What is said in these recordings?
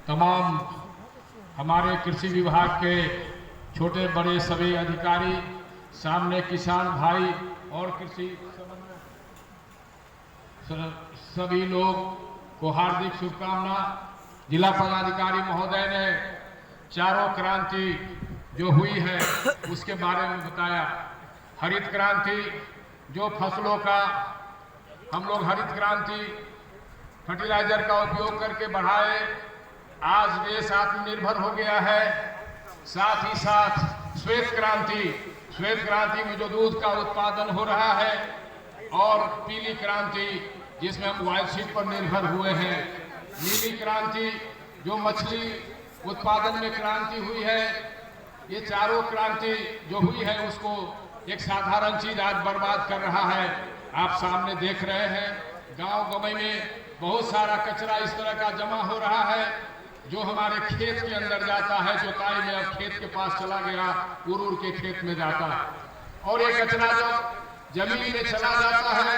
तमाम हमारे कृषि विभाग के छोटे बड़े सभी अधिकारी, सामने किसान भाई और कृषि सभी लोग को हार्दिक शुभकामना। जिला पदाधिकारी महोदय ने चारों क्रांति जो हुई है उसके बारे में बताया। हरित क्रांति जो फसलों का हम लोग हरित क्रांति फर्टिलाइजर का उपयोग करके बढ़ाए, आज देश आत्मनिर्भर हो गया है। साथ ही साथ श्वेत क्रांति में जो दूध का उत्पादन हो रहा है, और पीली क्रांति जिसमें हम वायलसीड पर निर्भर हुए हैं। नीली क्रांति जो मछली उत्पादन में क्रांति हुई है। ये चारों क्रांति जो हुई है उसको एक साधारण चीज आज बर्बाद कर रहा है। आप सामने देख रहे हैं, गांव गंवई में बहुत सारा कचरा इस तरह का जमा हो रहा है जो हमारे खेत के अंदर जाता है। जोताई में अब खेत के पास चला गया, उड़ के खेत में जाता है। और ये कचरा जब जमीन में चला जाता है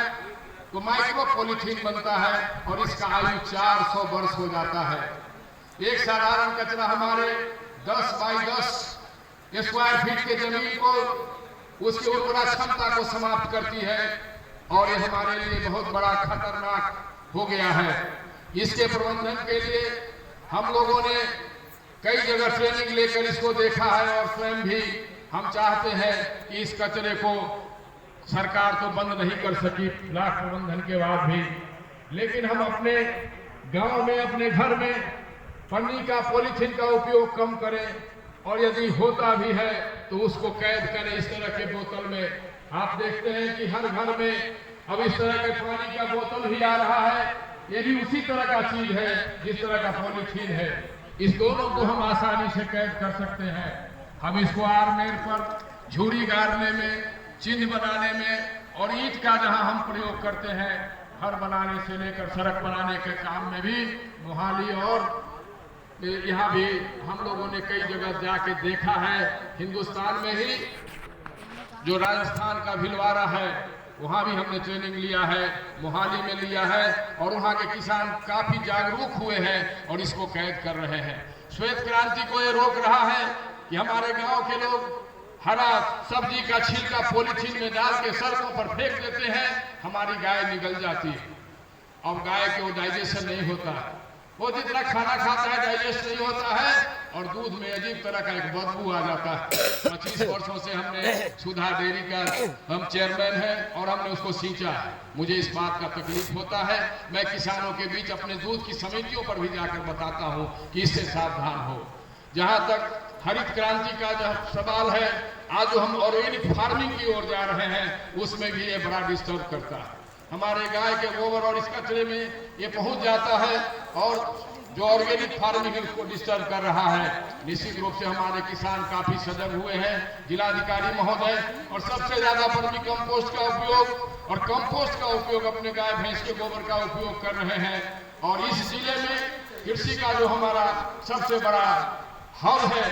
तो माइक्रो पॉलीथीन बनता है और इसका आयु 400 वर्ष हो जाता है। एक साधारण कचरा हमारे 10 बाई 10 स्क्वायर फीट के जमीन को, उसकी उर्वरा क्षमता को समाप्त करती है, और ये हमारे लिए बहुत बड़ा खतरनाक हो गया है। इसके प्रबंधन के लिए हम लोगों ने कई जगह ट्रेनिंग लेकर इसको देखा है, और स्वयं भी हम चाहते हैं कि इस कचरे को सरकार तो बंद नहीं कर सकी ब्लॉक प्रबंधन के बाद भी, लेकिन हम अपने गांव में, अपने घर में पन्नी का, पॉलीथीन का उपयोग कम करें, और यदि होता भी है तो उसको कैद करें इस तरह के बोतल में। आप देखते हैं कि हर घर में अब इस तरह के पानी का बोतल भी आ रहा है। ये भी उसी तरह का चीज है जिस तरह का पॉलीथीन है। इस दोनों को हम आसानी से कैद कर सकते हैं। हम इसको आरमेर पर झूरी गाड़ने में, चिन्ह बनाने में, और ईंट का जहां हम प्रयोग करते हैं घर बनाने से लेकर सड़क बनाने के काम में भी, मोहाली और यहाँ भी हम लोगों ने कई जगह जाके देखा है। हिंदुस्तान में ही जो राजस्थान का भिलवाड़ा है वहाँ भी हमने ट्रेनिंग लिया है, मोहाली में लिया है, और वहाँ के किसान काफी जागरूक हुए हैं और इसको कैद कर रहे हैं। श्वेत क्रांति को ये रोक रहा है कि हमारे गांव के लोग हरा सब्जी का छिलका पॉलीथीन में डाल के सड़कों पर फेंक देते हैं, हमारी गाय निगल जाती है। अब गाय को डाइजेशन नहीं होता है, वो जितना खाना खाता है डाइजेस्ट नहीं होता है, और दूध में अजीब तरह का एक बदबू आ जाता है। 25 वर्षों से हमने सुधा डेयरी का हम चेयरमैन हैं और हमने उसको सींचा है। मुझे इस बात का तकलीफ होता है। मैं किसानों के बीच अपने दूध की समितियों पर भी जाकर बताता हूँ कि इससे सावधान हो। जहाँ तक हरित क्रांति का जो सवाल है, आज जो हम ऑर्गेनिक फार्मिंग की ओर जा रहे हैं उसमें भी ये बड़ा डिस्टर्ब करता है। हमारे गाय के गोबर और इस कचरे में ये पहुंच जाता है, और जो ऑर्गेनिक फार्मिंग है उसको डिस्टर्ब कर रहा है। निश्चित रूप से हमारे किसान काफी सजग हुए हैं, जिलाधिकारी महोदय, और सबसे ज्यादा वर्मी कंपोस्ट का उपयोग और कंपोस्ट का उपयोग अपने गाय भैंस के गोबर का उपयोग कर रहे हैं। और इस जिले में कृषि का जो हमारा सबसे बड़ा हब है,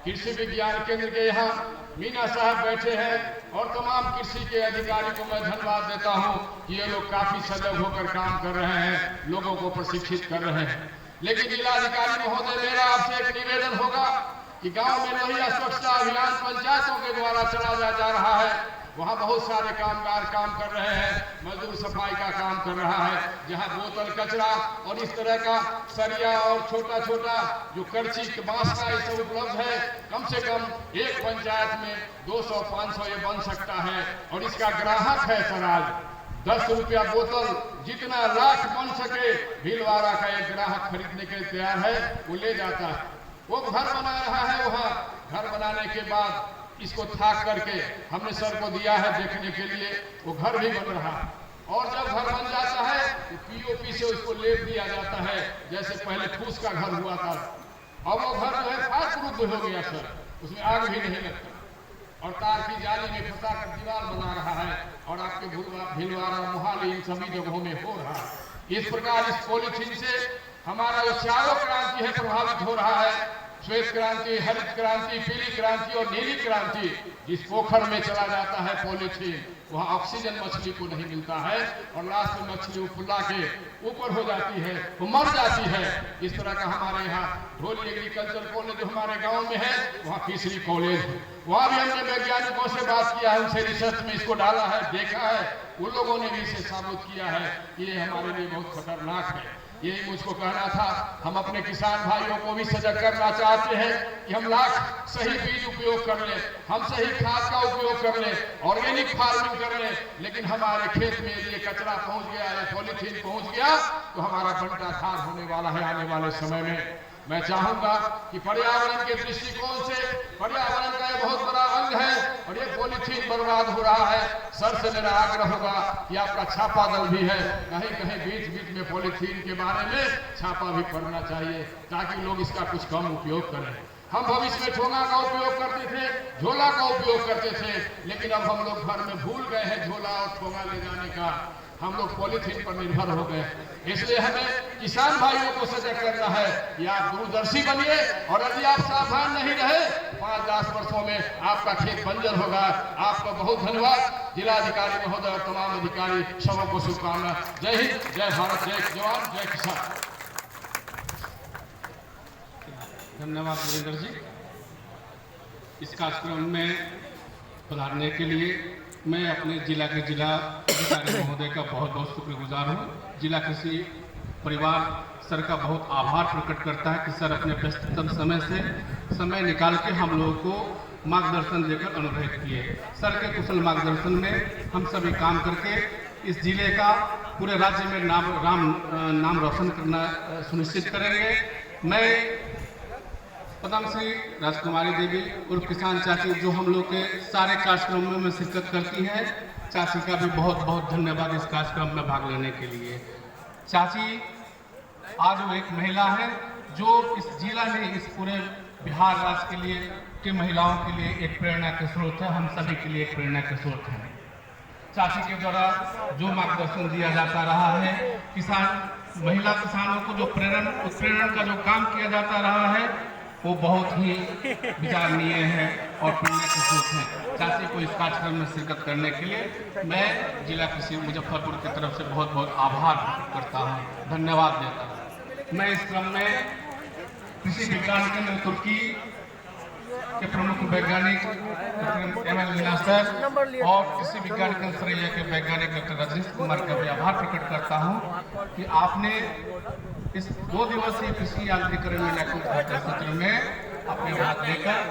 कृषि विज्ञान केंद्र के यहाँ मीना साहब बैठे हैं, और तमाम कृषि के अधिकारी को मैं धन्यवाद देता हूं कि ये लोग काफी सजग होकर काम कर रहे हैं, लोगों को प्रशिक्षित कर रहे हैं। लेकिन जिलाधिकारी महोदय, मेरा आपसे एक निवेदन होगा कि गांव में महिला स्वच्छता अभियान पंचायतों के द्वारा चलाया जा रहा है। वहाँ बहुत सारे कामगार काम कर रहे हैं, मजदूर सफाई का काम कर रहा है, जहाँ बोतल, कचरा और इस तरह का सरिया और छोटा छोटा जो करची बांस का ये सब उपलब्ध है। कम से कम एक पंचायत में 200-500 ये बन सकता है, और इसका ग्राहक है सर आज 10 रुपया बोतल, जितना लाख बन सके भीलवाड़ा का एक ग्राहक खरीदने के लिए तैयार है, वो ले जाता है। वो घर बना रहा है, वहाँ घर बनाने के बाद इसको थाक करके हमने सर को दिया है देखने के लिए, वो घर भी बन रहा है। और जब घर बन जाता है तो पीओपी से उसको लेप दिया जाता है, जैसे पहले फूस का घर हुआ था। अब वो घर जो है फायर प्रूफ हो गया सर, उसमें आग भी नहीं लगता, और तार की जाली में फंसा कर दीवार बना रहा है, और आपके भीलवाड़ा, मोहाली, इन सभी जगहों में हो रहा है। इस प्रकार इस पॉलीथीन से हमारा जो चारों क्रांति है प्रभावित हो रहा है। श्वेत क्रांति, हरित क्रांति, पीली क्रांति और नीली क्रांति, जिस पोखर में चला जाता है पॉलीथीन, वहाँ ऑक्सीजन मछली को नहीं मिलता है और लास्ट में मछली फुला के ऊपर हो जाती है, वो मर जाती है। इस तरह का हमारे यहाँ ढोली एग्रीकल्चर कॉलेज जो हमारे गांव में है, वहाँ फिशरी कॉलेज है, वहाँ भी हमने वैज्ञानिकों से बात किया है, उनसे रिसर्च में इसको डाला है, देखा है, उन लोगों ने भी इसे साबित किया है कि ये हमारे लिए बहुत खतरनाक है। यही मुझको कहना था। हम अपने किसान भाइयों को भी सजग करना चाहते हैं कि हम लाख सही बीज उपयोग कर लें, हम सही खाद का उपयोग कर लें, ऑर्गेनिक फार्मिंग कर लें, लेकिन हमारे खेत में ये कचरा पहुंच गया है, पॉलीथीन पहुंच गया, तो हमारा बंटा खार होने वाला है आने वाले समय में। मैं चाहूंगा कि पर्यावरण के दृष्टिकोण से पर्यावरण का एक बहुत बड़ा अंग है और ये पॉलीथीन बर्बाद हो रहा है। सर से मेरा आग्रह होगा कि आपका छापा दल भी है, कहीं कहीं बीच बीच में पॉलीथीन के बारे में छापा भी पड़ना चाहिए ताकि लोग इसका कुछ कम उपयोग करें। हम भविष्य में ठोंगा का उपयोग करते थे, झोला का उपयोग करते थे, लेकिन अब हम लोग घर में भूल गए हैं झोला और ठोंगा ले जाने का, हम लोग पॉलीथीन पर निर्भर हो गए। इसलिए हमें किसान भाइयों को सजग करना है कि आप दूरदर्शी बनिए और यदि आप सावधान नहीं रहे 5-10 वर्षों में आपका खेत बंजर होगा। आपका बहुत धन्यवाद जिलाधिकारी महोदय और तमाम अधिकारी, सबों को शुभकामना। जय हिंद, जय भारत, जय जवान, जय किसान। धन्यवाद वीरेंद्र जी। इस कार्यक्रम में पधारने के लिए मैं अपने जिला के जिला अधिकारी महोदय का बहुत बहुत शुक्रगुजार हूँ। जिला कृषि परिवार सर का बहुत आभार प्रकट करता है कि सर अपने व्यस्ततम समय से समय निकाल के हम लोगों को मार्गदर्शन देकर अनुग्रहित किए। सर के कुशल मार्गदर्शन में हम सभी काम करके इस जिले का पूरे राज्य में नाम रोशन करना सुनिश्चित करेंगे। मैं पद्मश्री राजकुमारी देवी और किसान चाची जो हम लोग के सारे कार्यक्रमों में शिरकत करती हैं, चाची का भी बहुत बहुत धन्यवाद इस कार्यक्रम में भाग लेने के लिए। चाची आज वो एक महिला है जो इस जिला में, इस पूरे बिहार राज्य के लिए के महिलाओं के लिए एक प्रेरणा के स्रोत है, हम सभी के लिए एक प्रेरणा के स्रोत है। चाची के द्वारा जो मार्गदर्शन दिया जाता रहा है, महिला किसानों को जो उत्प्रेरण का जो काम किया जाता रहा है, वो बहुत ही विचारणीय है और प्रेरणा के स्रोत है। चाची को इस कार्यक्रम में शिरकत करने के लिए मैं जिला कृषि मुजफ्फरपुर की तरफ से बहुत बहुत आभार करता हूँ, धन्यवाद देता हूँ। मैं इस क्रम में कृषि विज्ञान केंद्र तुर्की के प्रमुख वैज्ञानिक एमएल मीना सर और कृषि विज्ञान केंद्र सरैया के वैज्ञानिक डॉक्टर राजेश कुमार का भी आभार प्रकट करता हूँ कि आपने इस 2 दिवसीय कृषि यांत्रिकरण मेला के सत्र में अपने हाथ लेकर